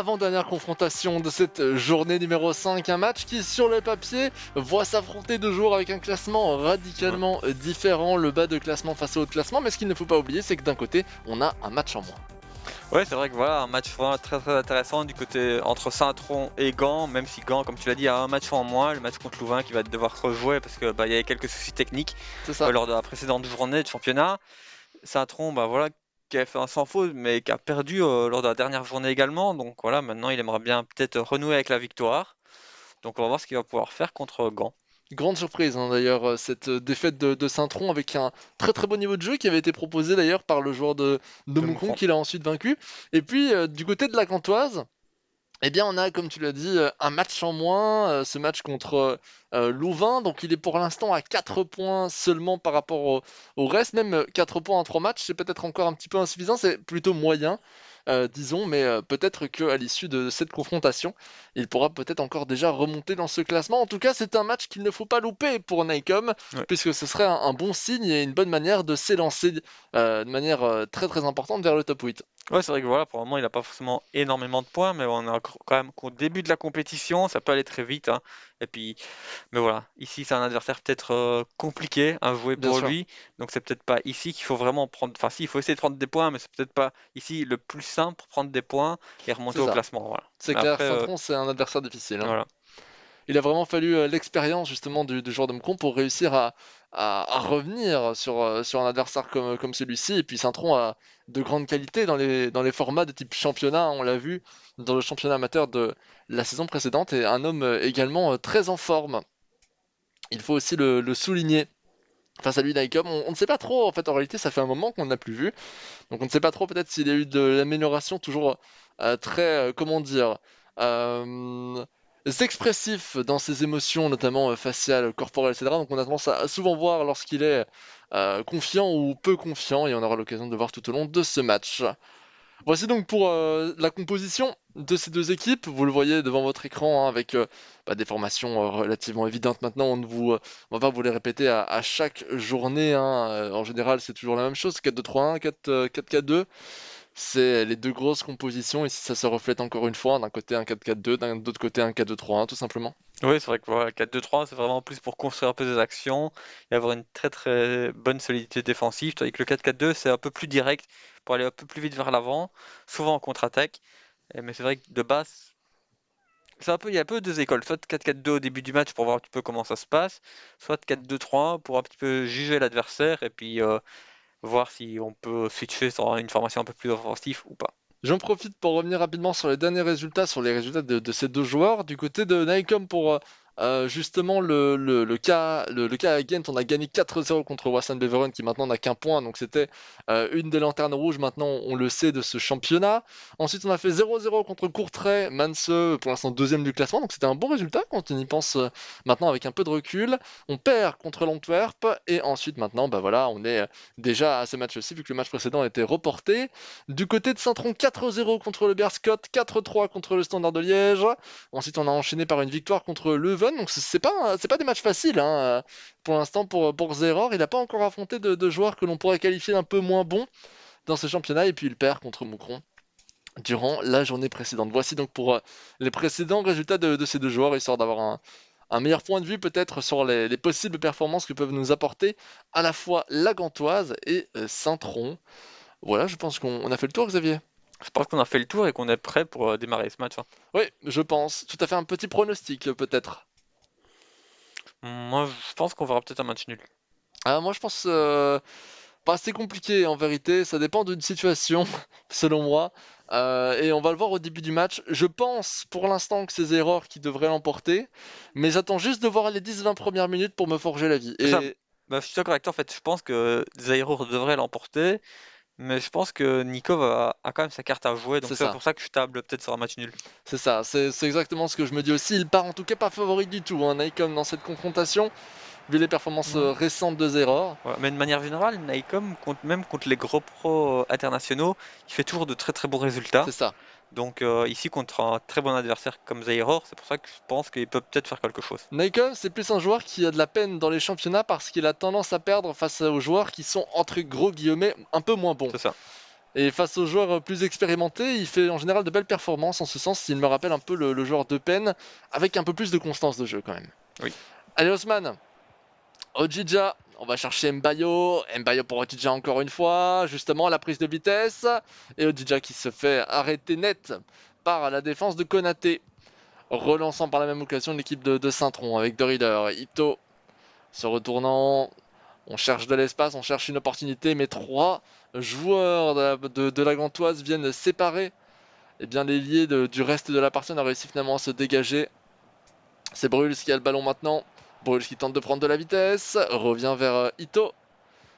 avant-dernière confrontation de cette journée numéro 5, un match qui sur le papier voit s'affronter deux joueurs avec un classement radicalement différent, le bas de classement face au haut de classement, mais ce qu'il ne faut pas oublier c'est que d'un côté on a un match en moins. Ouais, c'est vrai que voilà, un match vraiment très intéressant du côté entre Saint-Tron et Gand, même si Gand, comme tu l'as dit, a un match en moins, le match contre Louvain qui va devoir se rejouer parce que il y avait quelques soucis techniques C'est ça. lors de la précédente journée de championnat. Saint-Tron, voilà, qui a fait un sans faute, mais qui a perdu lors de la dernière journée également. Donc voilà, maintenant il aimerait bien peut-être renouer avec la victoire. Donc on va voir ce qu'il va pouvoir faire contre Gand. Grande surprise d'ailleurs cette défaite de Saint-Tron avec un très très beau niveau de jeu qui avait été proposé d'ailleurs par le joueur de Moucron Moucron. qui l'a ensuite vaincu. Et puis du côté de la Gantoise, eh bien, on a, comme tu l'as dit, un match en moins, ce match contre Louvain. Donc, il est pour l'instant à 4 points seulement par rapport au reste. Même 4 points en 3 matchs, c'est peut-être encore un petit peu insuffisant. C'est plutôt moyen, disons. Mais peut-être qu'à l'issue de cette confrontation, il pourra peut-être encore déjà remonter dans ce classement. En tout cas, c'est un match qu'il ne faut pas louper pour Nycom, Ouais. puisque ce serait un bon signe et une bonne manière de s'élancer de manière très très importante vers le top 8. Ouais, c'est vrai que voilà, pour le moment, il n'a pas forcément énormément de points, mais on est encore quand même qu'au début de la compétition, ça peut aller très vite, hein. Et puis, mais voilà, ici, c'est un adversaire peut-être compliqué à jouer Bien pour sûr. lui, donc c'est peut-être pas ici qu'il faut vraiment prendre. Enfin, si, il faut essayer de prendre des points, mais c'est peut-être pas ici le plus simple pour prendre des points et remonter C'est au ça. classement, voilà. C'est Mais clair, après, Saint-Tron, c'est un adversaire difficile, hein. voilà. Il a vraiment fallu l'expérience justement du joueur de Moucron pour réussir à revenir sur un adversaire comme celui-ci. Et puis Saint-Tron a de grandes qualités dans les formats de type championnat. On l'a vu dans le championnat amateur de la saison précédente. Et un homme également très en forme. Il faut aussi le souligner. Face à lui, Nycom, on ne sait pas trop, en fait, en réalité, ça fait un moment qu'on ne l'a plus vu. Donc on ne sait pas trop peut-être s'il y a eu de l'amélioration toujours très, comment dire, euh, expressif dans ses émotions, notamment faciales, corporelles, etc. Donc on a tendance à souvent voir lorsqu'il est confiant ou peu confiant, et on aura l'occasion de le voir tout au long de ce match. Voici donc pour la composition de ces deux équipes. Vous le voyez devant votre écran hein, avec des formations relativement évidentes. Maintenant, on va pas vous les répéter à chaque journée, hein. En général, c'est toujours la même chose. 4-2-3-1, 4-4-2. C'est les deux grosses compositions. Ici, ça se reflète encore une fois. D'un côté, un 4-4-2, d'un autre côté, un 4-2-3-1, tout simplement. Oui, c'est vrai que voilà, 4-2-3, c'est vraiment plus pour construire un peu des actions et avoir une très bonne solidité défensive, tandis que le 4-4-2, c'est un peu plus direct pour aller un peu plus vite vers l'avant, souvent en contre-attaque. Mais c'est vrai que de base, il y a un peu deux écoles, soit 4-4-2 au début du match pour voir un petit peu comment ça se passe, soit 4-2-3 pour un petit peu juger l'adversaire et puis voir si on peut switcher sur une formation un peu plus offensive ou pas. J'en profite pour revenir rapidement sur les derniers résultats, sur les résultats de ces deux joueurs. Du côté de Nycom pour justement le cas à Ghent, on a gagné 4-0 contre Wassan Beveren qui maintenant n'a qu'un point. Donc c'était une des lanternes rouges, maintenant on le sait, de ce championnat. Ensuite on a fait 0-0 contre Courtrai, Manse pour l'instant deuxième du classement. Donc c'était un bon résultat quand on y pense maintenant avec un peu de recul. On perd contre l'Antwerp et ensuite maintenant voilà, on est déjà à ce match-ci vu que le match précédent a été reporté. Du côté de Saint-Tron, 4-0 contre le Berscott, 4-3 contre le Standard de Liège. Ensuite, on a enchaîné par une victoire contre Leuven. Donc, c'est pas des matchs faciles hein. Pour l'instant, pour Zeror, il n'a pas encore affronté de joueurs que l'on pourrait qualifier d'un peu moins bons dans ce championnat. Et puis, il perd contre Moucron durant la journée précédente. Voici donc pour les précédents résultats de ces deux joueurs, histoire d'avoir un meilleur point de vue peut-être sur les possibles performances que peuvent nous apporter à la fois la Gantoise et Saint-Tron. Voilà, je pense qu'on a fait le tour, Xavier. Je pense qu'on a fait le tour et qu'on est prêt pour démarrer ce match, hein. Oui, je pense. Tout à fait un petit pronostic, peut-être. Moi, je pense qu'on verra peut-être un match nul. Ah, moi, je pense pas assez compliqué en vérité. Ça dépend d'une situation, selon moi. Et on va le voir au début du match. Je pense pour l'instant que c'est Zeror qui devrait l'emporter. Mais j'attends juste de voir les 10-20 premières minutes pour me forger la vie. Ça, Et je suis d'accord avec toi, en fait, je pense que Zairo devrait l'emporter, mais je pense que Nikov a quand même sa carte à jouer, donc c'est c'est ça. pour ça que je table peut-être sur un match nul. C'est ça. C'est exactement ce que je me dis aussi. Il part en tout cas pas favori du tout, hein, Nike dans cette confrontation, vu les performances Ouais. récentes de Zeror. Voilà. Mais de manière générale, Nike même contre les gros pros internationaux, il fait toujours de très bons résultats. C'est ça. Donc ici, contre un très bon adversaire comme Zairo, c'est pour ça que je pense qu'il peut peut-être faire quelque chose. Nikon, c'est plus un joueur qui a de la peine dans les championnats parce qu'il a tendance à perdre face aux joueurs qui sont entre gros guillemets un peu moins bons. C'est ça. Et face aux joueurs plus expérimentés, il fait en général de belles performances. En ce sens, il me rappelle un peu le joueur de peine, avec un peu plus de constance de jeu quand même. Oui. Allez Osman, Ojija, on va chercher Mbayo. Mbayo pour Ojija encore une fois. Justement, la prise de vitesse. Et Ojija qui se fait arrêter net par la défense de Konaté. Relançant par la même occasion l'équipe de Saint-Tron avec De Reader. Ito se retournant. On cherche de l'espace, on cherche une opportunité. Mais trois joueurs de la Gantoise viennent séparer les liés du reste de la partie. On a réussi finalement à se dégager. C'est Bruls qui a le ballon maintenant. Bruls qui tente de prendre de la vitesse. Revient vers Ito.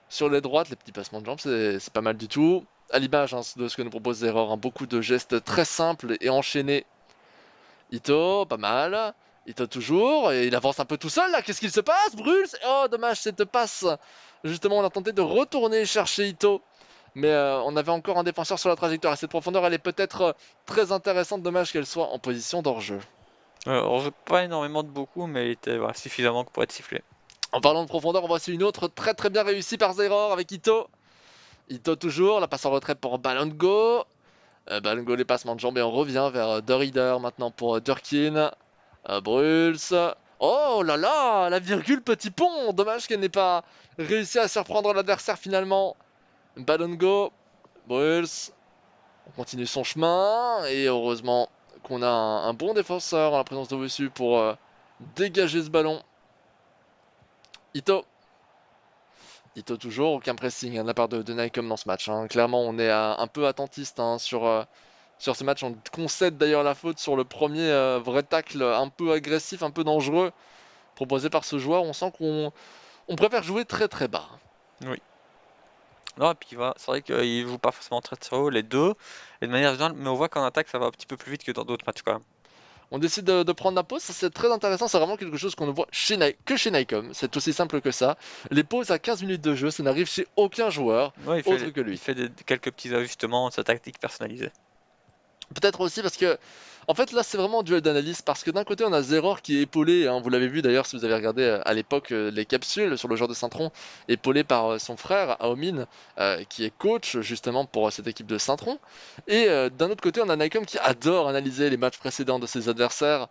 Sur les droites, les petits passements de jambes, c'est pas mal du tout. À l'image de ce que nous propose Zeror, beaucoup de gestes très simples et enchaînés. Ito, pas mal. Ito toujours, et il avance un peu tout seul là. Qu'est-ce qu'il se passe, Bruls? Oh, dommage, cette passe. Justement, on a tenté de retourner chercher Ito. Mais on avait encore un défenseur sur la trajectoire. Et cette profondeur, elle est peut-être très intéressante. Dommage qu'elle soit en position d'hors-jeu. On veut pas énormément de beaucoup, mais il était suffisamment pour être sifflé. En parlant de profondeur, on voit aussi une autre très très bien réussie par Zeror avec Ito. Ito toujours, la passe en retrait pour Balongo. Balongo les passements de jambes et on revient vers De Reader maintenant pour Durkin. Bruls. Oh là là, la virgule petit pont. Dommage qu'elle n'ait pas réussi à surprendre l'adversaire finalement. Balongo, Bruls. On continue son chemin et heureusement qu'on a un bon défenseur en la présence de Wessu pour dégager ce ballon. Ito. Ito toujours, aucun pressing de la part de Nycom dans ce match. Clairement, on est un peu attentiste sur ce match. On concède d'ailleurs la faute sur le premier vrai tacle un peu agressif, un peu dangereux proposé par ce joueur. On sent qu'on préfère jouer très très bas. Oui. Non, et puis c'est vrai qu'ils jouent pas forcément très très haut les deux, et de manière générale, mais on voit qu'en attaque ça va un petit peu plus vite que dans d'autres matchs quand même. On décide de prendre la pause, ça c'est très intéressant, c'est vraiment quelque chose qu'on ne voit que chez Nycom, c'est aussi simple que ça. Les pauses à 15 minutes de jeu, ça n'arrive chez aucun joueur Ouais, autre que il lui. fait quelques petits ajustements de sa tactique personnalisée. Peut-être aussi parce que, en fait, là, c'est vraiment un duel d'analyse. Parce que d'un côté, on a Zeror qui est épaulé. Vous l'avez vu d'ailleurs si vous avez regardé à l'époque les capsules sur le joueur de Saint-Tron, épaulé par son frère Aomin, qui est coach justement pour cette équipe de Saint-Tron. Et d'un autre côté, on a Nycom qui adore analyser les matchs précédents de ses adversaires.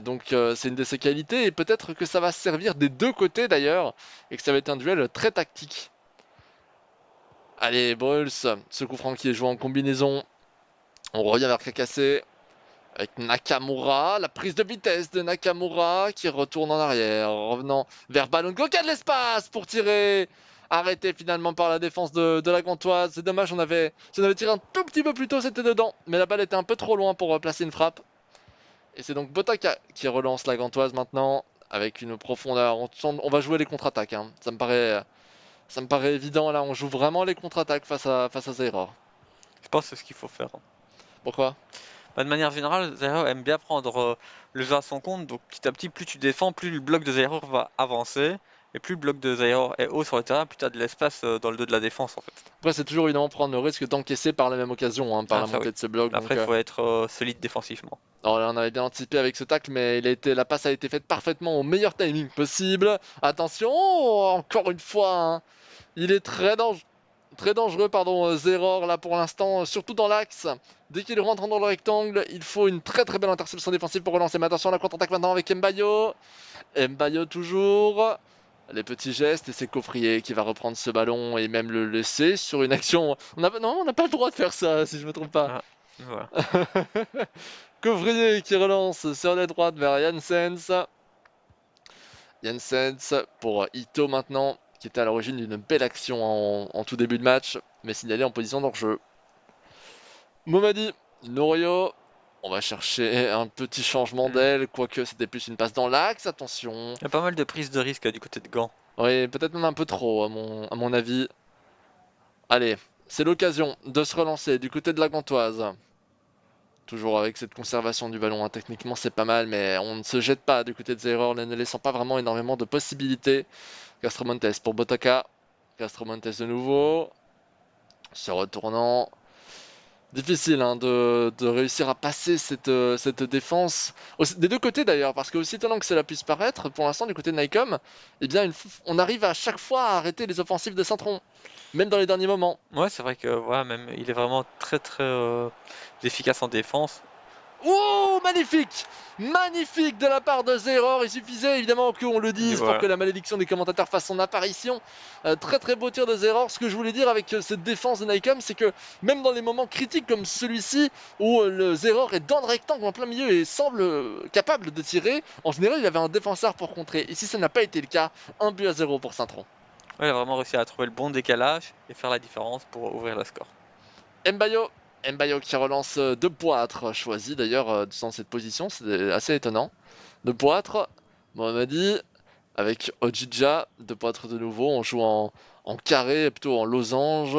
Donc, c'est une de ses qualités. Et peut-être que ça va servir des deux côtés d'ailleurs. Et que ça va être un duel très tactique. Allez, Bruls, ce coup franc qui est joué en combinaison. On revient vers Kakassé. Avec Nakamura, la prise de vitesse de Nakamura qui retourne en arrière, revenant vers Balongo qui a de l'espace pour tirer. Arrêté finalement par la défense de la Gantoise. C'est dommage, si on avait tiré un tout petit peu plus tôt, c'était dedans. Mais la balle était un peu trop loin pour placer une frappe. Et c'est donc Botaka qui relance la Gantoise maintenant avec une profondeur. On va jouer les contre-attaques. Ça me paraît évident là. On joue vraiment les contre-attaques face à Zeror. Je pense que c'est ce qu'il faut faire. Pourquoi? De manière générale, Zero aime bien prendre le jeu à son compte, donc petit à petit, plus tu défends, plus le bloc de Zero va avancer, et plus le bloc de Zero est haut sur le terrain, plus tu as de l'espace dans le dos de la défense en fait. Après, c'est toujours évidemment prendre le risque d'encaisser par la même occasion, par Ah la ça oui. montée de ce bloc. Après, il faut être solide défensivement. Alors là, on avait bien anticipé avec ce tacle, mais la passe a été faite parfaitement au meilleur timing possible. Attention, encore une fois, il est très dangereux, pardon, Zeror là pour l'instant, surtout dans l'axe. Dès qu'il rentre dans le rectangle, il faut une très très belle interception défensive pour relancer. Mais attention, la contre-attaque maintenant avec Mbayo. Mbayo toujours. Les petits gestes et c'est Coffrier qui va reprendre ce ballon et même le laisser sur une action. Non, on n'a pas le droit de faire ça si je me trompe pas. Ah, voilà. Couvrier qui relance sur les droites vers Janssens. Janssens pour Ito maintenant, qui était à l'origine d'une belle action en tout début de match, mais signalé en position d'hors-jeu. Momadi, Norio. On va chercher un petit changement d'aile, quoique c'était plus une passe dans l'axe, attention. Il y a pas mal de prises de risque du côté de Gand. Oui, peut-être même un peu trop à mon avis. Allez, c'est l'occasion de se relancer du côté de la Gantoise. Toujours avec cette conservation du ballon, techniquement c'est pas mal, mais on ne se jette pas du côté de Zeror, ne laissant pas vraiment énormément de possibilités. Castromontes pour Botaka. Castromontes de nouveau. Se retournant. Difficile hein, de réussir à passer cette défense. Des deux côtés d'ailleurs, parce que aussi étonnant que cela puisse paraître, pour l'instant du côté de Nycom, eh bien on arrive à chaque fois à arrêter les offensives de Saint-Tron, même dans les derniers moments. Ouais, c'est vrai que voilà, même il est vraiment très très efficace en défense. Oh, magnifique! Magnifique de la part de Zeror. Il suffisait évidemment qu'on le Et dise pour voilà. que la malédiction des commentateurs fasse son apparition. Très très beau tir de Zeror. Ce que je voulais dire avec cette défense de Nycom, c'est que même dans les moments critiques comme celui-ci, où le Zeror est dans le rectangle en plein milieu et semble capable de tirer, en général il avait un défenseur pour contrer. Ici ça n'a pas été le cas. 1 but à 0 pour Saint-Tron. Ouais, il a vraiment réussi à trouver le bon décalage et faire la différence pour ouvrir le score. Mbayo. Mbayo qui relance de Poitre, choisi d'ailleurs dans cette position, c'est assez étonnant. De Poitre, Mohamedi, avec Ojidja, de Poitre de nouveau, on joue en carré, plutôt en losange.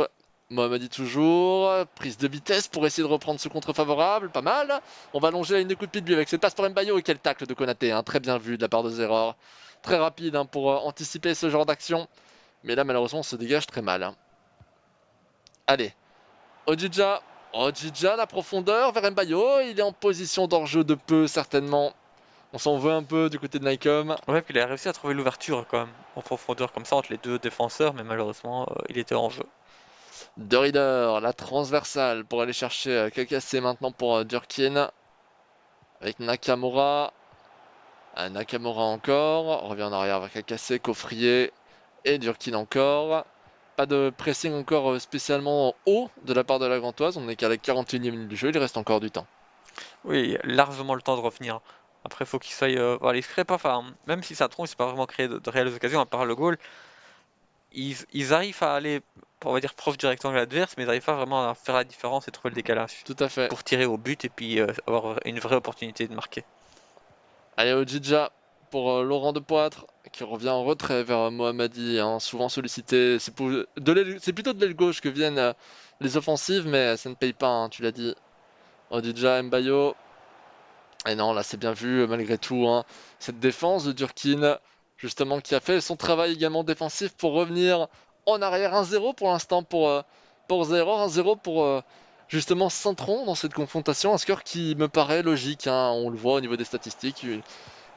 Mohamedi toujours, prise de vitesse pour essayer de reprendre ce contre favorable, pas mal. On va allonger la ligne de coup de pied de but avec cette passe pour Mbayo et quel tacle de Konaté, hein, très bien vu de la part de Zeror. Très rapide hein, pour anticiper ce genre d'action. Mais là malheureusement on se dégage très mal. Hein. Allez, Ojidja, Ojidja, la profondeur vers Mbayo, il est en position d'hors-jeu de peu certainement. On s'en veut un peu du côté de Nycom. Ouais, puis il a réussi à trouver l'ouverture quand même en profondeur comme ça entre les deux défenseurs, mais malheureusement il était en jeu. De Rieder, la transversale pour aller chercher Kakase maintenant pour Durkin. Avec Nakamura. Nakamura encore. On revient en arrière vers Kakase, Coffrier et Durkin encore. Pas de pressing encore spécialement haut de la part de la Grantoise. On n'est qu'à la 41e minute du jeu. Il reste encore du temps. Oui, largement le temps de revenir. Après, il faut qu'il soit. Voilà, il se crée pas. Enfin, même si ça tronche, il s'est pas vraiment créé de réelles occasions à part le goal. Ils arrivent à aller, on va dire, proche du rectangle adverse, mais ils n'arrivent pas vraiment à faire la différence et trouver le décalage Tout à fait. pour tirer au but et puis avoir une vraie opportunité de marquer. Allez, Ojidja pour Laurent de Poitre qui revient en retrait vers Mohammadi, hein, souvent sollicité. C'est plutôt de l'aile gauche que viennent les offensives, mais ça ne paye pas, hein, tu l'as dit. Ojidja, Mbayo. Et non, là c'est bien vu malgré tout. Hein, cette défense de Durkin, justement, qui a fait son travail également défensif pour revenir en arrière. 1-0 pour l'instant pour 0. 1-0 pour justement Saint-Tron dans cette confrontation. Un score qui me paraît logique. Hein, on le voit au niveau des statistiques.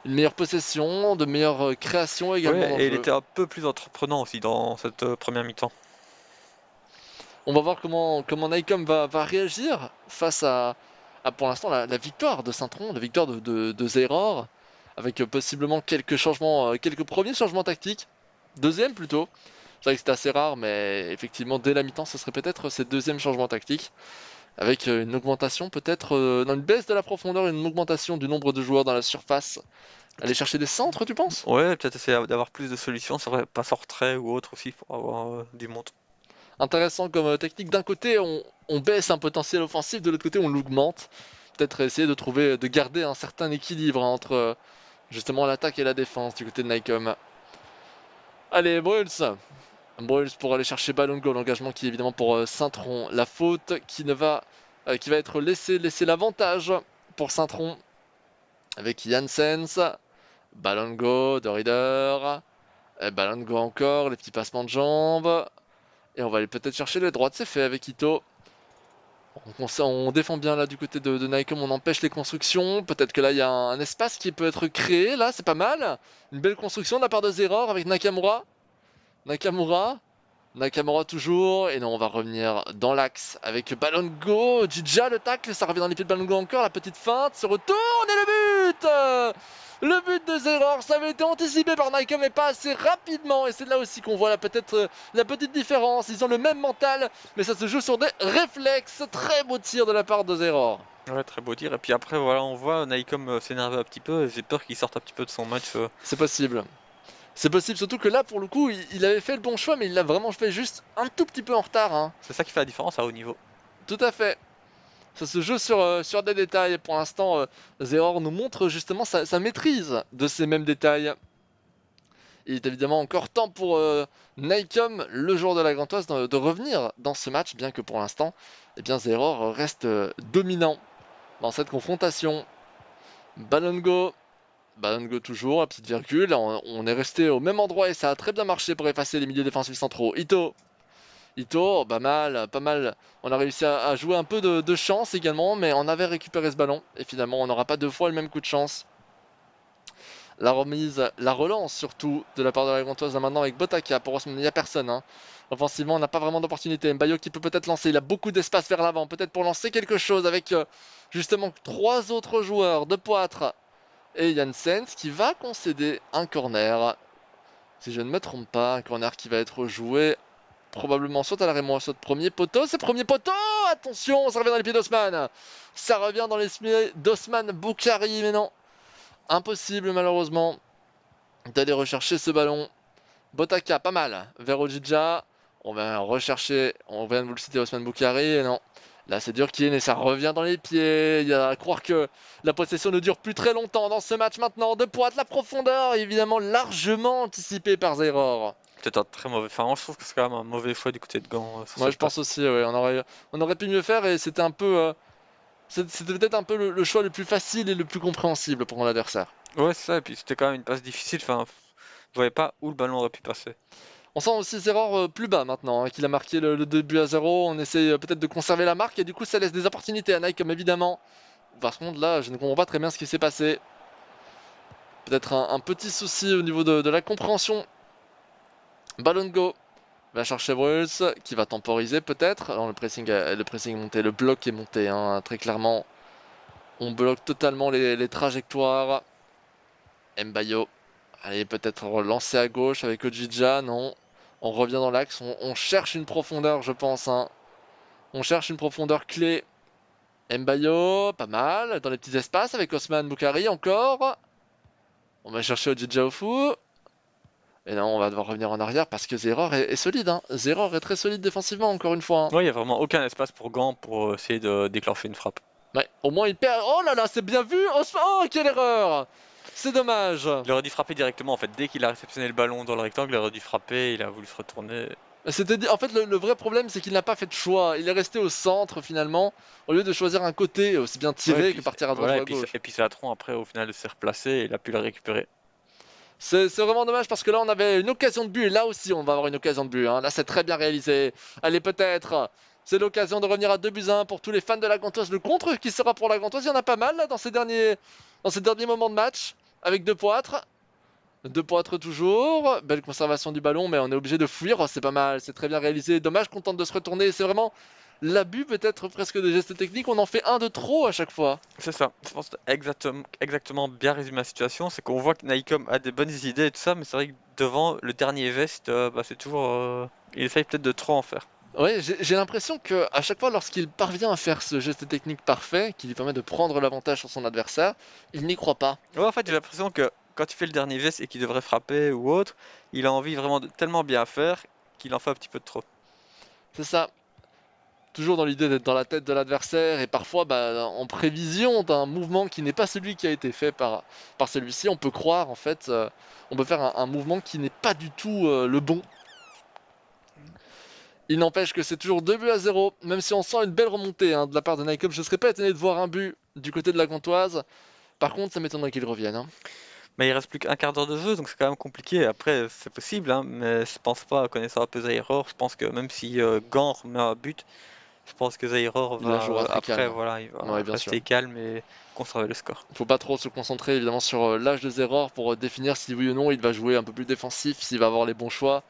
Une meilleure possession, de meilleures créations également Ouais, dans le et il jeu. était un peu plus entreprenant aussi dans cette première mi-temps. On va voir comment Nycom va réagir face à pour l'instant la victoire de Saint-Tron, la victoire de Zeror, avec possiblement quelques changements, quelques premiers changements tactiques. Deuxième plutôt. C'est vrai que c'était assez rare, mais effectivement dès la mi-temps, ce serait peut-être ce deuxième changement tactique, avec une augmentation peut-être, dans une baisse de la profondeur, une augmentation du nombre de joueurs dans la surface. Aller chercher des centres, tu penses? Ouais, peut-être essayer d'avoir plus de solutions, c'est vrai, passe en retrait ou autre aussi pour avoir du monde. Intéressant comme technique. D'un côté, on baisse un potentiel offensif, de l'autre côté, on l'augmente. Peut-être essayer de trouver, de garder un certain équilibre hein, entre justement l'attaque et la défense du côté de Nycom. Allez, Bruls. Bruls pour aller chercher ballon de goal. L'engagement qui est évidemment pour Saint-Tron. La faute qui va être laisser l'avantage pour Saint-Tron avec Janssens. Ballon de go de Rieder. Ballon de go encore. Les petits passements de jambes. Et on va aller peut-être chercher les droites. C'est fait avec Ito. On défend bien là du côté de Nycom, on empêche les constructions. Peut-être que là il y a un espace qui peut être créé. Là, c'est pas mal. Une belle construction de la part de Zeror avec Nakamura. Nakamura. Nakamura toujours. Et non, on va revenir dans l'axe avec Balongo. Djidja le tacle, ça revient dans les pieds de Balongo encore. La petite feinte se retourne et le but le but de Zeror, ça avait été anticipé par Nycom mais pas assez rapidement. Et c'est là aussi qu'on voit peut-être la petite différence. Ils ont le même mental, mais ça se joue sur des réflexes. Très beau tir de la part de Zeror. Ouais, très beau tir. Et puis après, voilà, on voit Naïkom s'énerver un petit peu. J'ai peur qu'il sorte un petit peu de son match. C'est possible. C'est possible, surtout que là, pour le coup, il avait fait le bon choix, mais il l'a vraiment fait juste un tout petit peu en retard. Hein. C'est ça qui fait la différence à haut niveau. Tout à fait. Ça se joue sur des détails. Pour l'instant, Zeror nous montre justement sa maîtrise de ces mêmes détails. Il est évidemment encore temps pour Nycom, le joueur de la Grantoise, de revenir dans ce match, bien que pour l'instant, eh bien, Zeror reste dominant dans cette confrontation. Balongo, Balongo toujours, la petite virgule. On est resté au même endroit et ça a très bien marché pour effacer les milieux défensifs centraux. Ito, Ito, pas mal. On a réussi à jouer un peu de chance également, mais on avait récupéré ce ballon. Et finalement, on n'aura pas deux fois le même coup de chance. La remise, la relance surtout de la part de la Gantoise là maintenant avec Botaka. Pour Osman, il n'y a personne, hein. Offensivement, on n'a pas vraiment d'opportunité. Mbayo qui peut peut-être lancer. Il a beaucoup d'espace vers l'avant. Peut-être pour lancer quelque chose avec justement trois autres joueurs de Poitre et Janssens qui va concéder un corner. Si je ne me trompe pas, un corner qui va être joué probablement soit à l'arrêt moi, soit premier poteau. C'est premier poteau. Attention, ça revient dans les pieds d'Osman. Ça revient dans les pieds d'Osman Boukari, mais non. Impossible malheureusement d'aller rechercher ce ballon. Botaka, pas mal. Vers Ojidja. On va rechercher. On vient de vous le citer, Osman Boukari. Et non. Là, c'est Durkin et ça revient dans les pieds. Il y a à croire que la possession ne dure plus très longtemps dans ce match maintenant. De Poitre, la profondeur, évidemment largement anticipée par Zeror. Peut-être un très mauvais. Enfin, moi, je trouve que c'est quand même un mauvais choix du côté de Gand sur Moi, cette je pense passe. aussi, ouais, on aurait pu mieux faire et c'était un peu. C'était peut-être un peu le choix le plus facile et le plus compréhensible pour mon adversaire. Ouais, c'est ça. Et puis c'était quand même une passe difficile. Enfin, je voyais pas où le ballon aurait pu passer. On sent aussi Zeror plus bas maintenant, hein, qu'il a marqué le 2 buts à 0. On essaie peut-être de conserver la marque et du coup ça laisse des opportunités à Nike comme évidemment. Par contre là je ne comprends pas très bien ce qui s'est passé. Peut-être un petit souci au niveau de la compréhension. Ballon go va chercher Bruls qui va temporiser peut-être. Alors le pressing est monté, le bloc est monté, hein, très clairement. On bloque totalement les trajectoires. Mbayo. Allez, peut-être relancer à gauche avec Ojidja, non. On revient dans l'axe, on cherche une profondeur, je pense, hein. On cherche une profondeur clé. Mbayo, pas mal. Dans les petits espaces avec Osman Boukari encore. On va chercher Ojidja Ofu. Et non, on va devoir revenir en arrière parce que Zeror est solide, hein. Zeror est très solide défensivement, encore une fois, hein. Ouais, il y a vraiment aucun espace pour Gand pour essayer de déclencher une frappe. Ouais, au moins il perd. Oh là là, c'est bien vu. Osman, oh, quelle erreur. C'est dommage. Il aurait dû frapper directement en fait. Dès qu'il a réceptionné le ballon dans le rectangle, il aurait dû frapper. Il a voulu se retourner. En fait, le vrai problème, c'est qu'il n'a pas fait de choix. Il est resté au centre finalement, au lieu de choisir un côté, aussi bien Ouais, tirer que partir à droite voilà, ou à gauche. et puis Satron après au final s'est replacé et il a pu le récupérer. C'est vraiment dommage parce que là, on avait une occasion de but et là aussi, on va avoir une occasion de but, hein. Là, c'est très bien réalisé. Allez, peut-être. C'est l'occasion de revenir à 2 buts 1 pour tous les fans de la Gantoise. Le contre qui sera pour la Gantoise, il y en a pas mal là, dans ces derniers moments de match avec deux Poitres. Deux Poitres toujours. Belle conservation du ballon, mais on est obligé de fuir. Oh, c'est pas mal, c'est très bien réalisé. Dommage qu'on tente de se retourner. C'est vraiment l'abus peut-être presque de gestes techniques. On en fait un de trop à chaque fois. C'est ça. Je pense que exactement bien résumé la situation. C'est qu'on voit que Naïcom a des bonnes idées et tout ça, mais c'est vrai que devant le dernier veste, c'est toujours. Il essaye peut-être de trop en faire. Ouais, j'ai l'impression que à chaque fois lorsqu'il parvient à faire ce geste technique parfait, qui lui permet de prendre l'avantage sur son adversaire, il n'y croit pas. Ouais, en fait, j'ai l'impression que quand il fait le dernier geste et qu'il devrait frapper ou autre, il a envie vraiment de tellement bien faire qu'il en fait un petit peu de trop. C'est ça. Toujours dans l'idée d'être dans la tête de l'adversaire et parfois en prévision d'un mouvement qui n'est pas celui qui a été fait par celui-ci, on peut croire en fait, on peut faire un mouvement qui n'est pas du tout le bon. Il n'empêche que c'est toujours 2 buts à 0, même si on sent une belle remontée, hein, de la part de Nike. Je ne serais pas étonné de voir un but du côté de la Gantoise. Par contre, ça m'étonnerait qu'il revienne, hein. Mais il reste plus qu'un quart d'heure de jeu, donc c'est quand même compliqué. Après, c'est possible, hein, mais je pense pas, connaissant un peu Zaïror, je pense que même si Gant met un but, je pense que Zaïror Il la va, jouera très après, calme. voilà, il va Oui, bien sûr. rester calme et conserver le score. Il ne faut pas trop se concentrer évidemment sur l'âge de Zeror pour définir si oui ou non il va jouer un peu plus défensif, s'il va avoir les bons choix.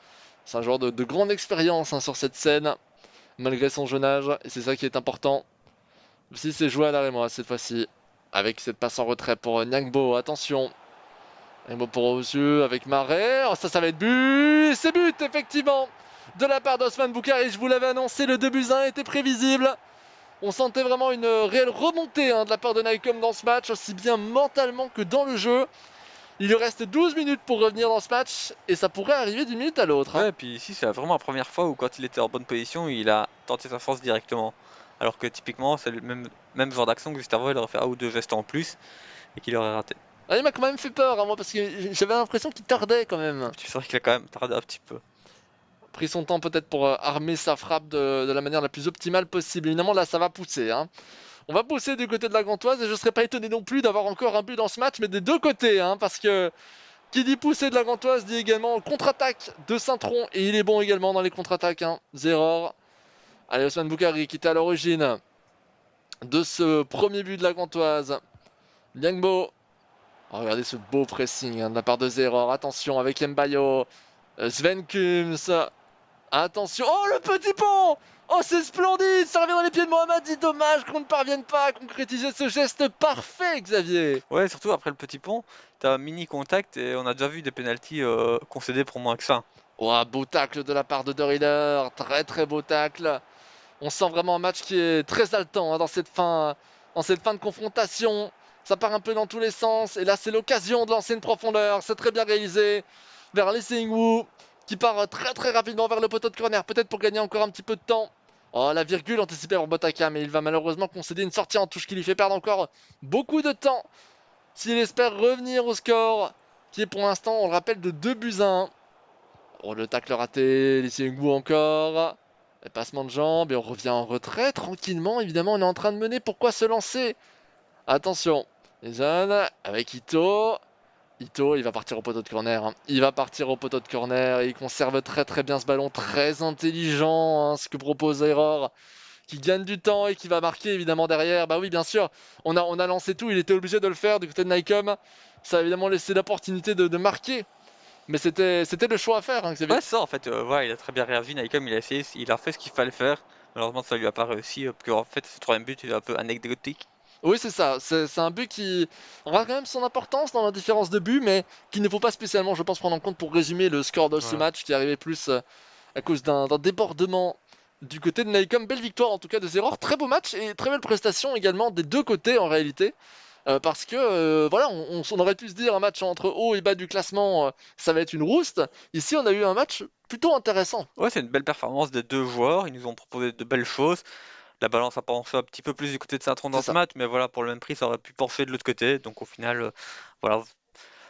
C'est un joueur de grande expérience, hein, sur cette scène, malgré son jeune âge, et c'est ça qui est important. Si c'est joué à l'arrêt moi cette fois-ci, avec cette passe en retrait pour Nyangbo, attention. Nyangbo pour Osu avec Marais, oh, ça va être but, c'est but effectivement de la part d'Osman Boukari, je vous l'avais annoncé, le 2 buts 1 était prévisible. On sentait vraiment une réelle remontée, hein, de la part de Nycom dans ce match, aussi bien mentalement que dans le jeu. Il lui reste 12 minutes pour revenir dans ce match et ça pourrait arriver d'une minute à l'autre, hein. Ouais, et puis ici, c'est vraiment la première fois où quand il était en bonne position, il a tenté sa force directement. Alors que typiquement, c'est le même genre d'action que juste avant, il aurait fait un ou deux gestes en plus et qu'il aurait raté. Ah, il m'a quand même fait peur, hein, moi, parce que j'avais l'impression qu'il tardait quand même. C'est vrai qu'il a quand même tardé un petit peu. Pris son temps peut-être pour armer sa frappe de la manière la plus optimale possible. Évidemment, là, ça va pousser, hein. On va pousser du côté de la Gantoise et je serais pas étonné non plus d'avoir encore un but dans ce match, mais des deux côtés, hein, parce que Qui dit poussée de la Gantoise dit également contre-attaque de Saint-Tron. Et il est bon également dans les contre-attaques. Hein. Zeror. Allez, Ousmane Boukari qui était à l'origine de ce premier but de la Gantoise. Liangbo. Oh, regardez ce beau pressing hein, de la part de Zeror. Attention avec Mbayo. Sven Kums. Attention. Oh, le petit pont. Oh, c'est splendide. Ça revient dans les pieds de Mohamed. Dommage qu'on ne parvienne pas à concrétiser ce geste parfait, Xavier. Ouais, surtout après le petit pont, t'as un mini contact et on a déjà vu des pénaltys concédés pour moins que ça. Oh, beau tacle de la part de Derrida. Très très beau tacle. On sent vraiment un match qui est très haletant hein, dans cette fin de confrontation. Ça part un peu dans tous les sens. Et là, c'est l'occasion de lancer une profondeur. C'est très bien réalisé vers Lee Seung-woo qui part très très rapidement vers le poteau de corner. Peut-être pour gagner encore un petit peu de temps. Oh, la virgule anticipée par Botaka. Mais il va malheureusement concéder une sortie en touche qui lui fait perdre encore beaucoup de temps. S'il espère revenir au score, qui est pour l'instant, on le rappelle, de 2-1. Oh, le tacle raté. Lee Seung-woo encore. Le passement de jambes et on revient en retrait tranquillement. Évidemment, on est en train de mener. Pourquoi se lancer? Attention, les jeunes avec Ito. Ito, il va partir au poteau de corner. Hein. Il va partir au poteau de corner et il conserve très très bien ce ballon. Très intelligent hein, ce que propose Error. Qui gagne du temps et qui va marquer évidemment derrière. Bah oui, bien sûr, on a lancé tout. Il était obligé de le faire du côté de Nycom. Ça a évidemment laissé l'opportunité de marquer. Mais c'était le choix à faire, hein, Xavier. Ouais, c'est ça en fait, voilà, il a très bien réagi, Naïkom, il a essayé, il a fait ce qu'il fallait faire. Malheureusement, ça lui a pas réussi, parce qu'en fait, ce troisième but il est un peu anecdotique. Oui, c'est ça. C'est un but qui aura quand même son importance dans la différence de but, mais qu'il ne faut pas spécialement, je pense, prendre en compte pour résumer le score de ce Voilà. match qui arrivait plus à cause d'un débordement du côté de Naïcom. Belle victoire en tout cas de Zeror. Très beau match et très belle prestation également des deux côtés en réalité. Parce que voilà, on aurait pu se dire un match entre haut et bas du classement, ça va être une rouste. Ici, on a eu un match plutôt intéressant. Ouais, c'est une belle performance des deux joueurs, ils nous ont proposé de belles choses. La balance a penché un petit peu plus du côté de Saint-Tron C'est dans ce ça. match, mais voilà, pour le même prix, ça aurait pu pencher de l'autre côté. Donc au final, voilà,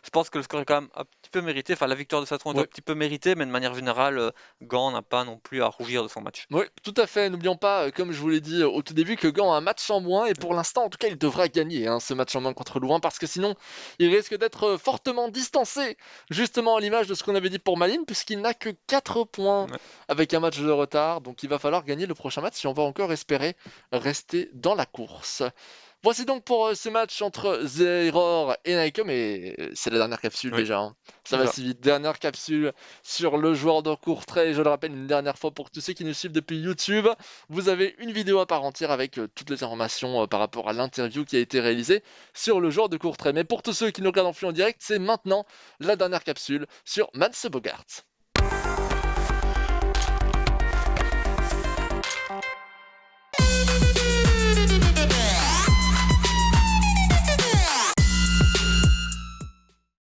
je pense que le score est quand même un petit peu mérité. Enfin, la victoire de Saint-Tron est un Oui. petit peu méritée, mais de manière générale, Gand n'a pas non plus à rougir de son match. Oui, tout à fait. N'oublions pas, comme je vous l'ai dit au tout début, que Gand a un match en moins et pour l'instant, en tout cas, il devra gagner hein, ce match en moins contre Louvain parce que sinon, il risque d'être fortement distancé, justement à l'image de ce qu'on avait dit pour Malines, puisqu'il n'a que 4 points Ouais. avec un match de retard. Donc, il va falloir gagner le prochain match si on va encore espérer rester dans la course. Voici donc pour ce match entre Zeror et Nycom et c'est la dernière capsule Oui, déjà. Hein. Ça c'est va ça. si vite. Dernière capsule sur le joueur de Courtrai. Je le rappelle une dernière fois pour tous ceux qui nous suivent depuis YouTube. Vous avez une vidéo à part entière avec toutes les informations par rapport à l'interview qui a été réalisée sur le joueur de Courtrai. Mais pour tous ceux qui nous regardent en flux en direct, c'est maintenant la dernière capsule sur Mats Bogart.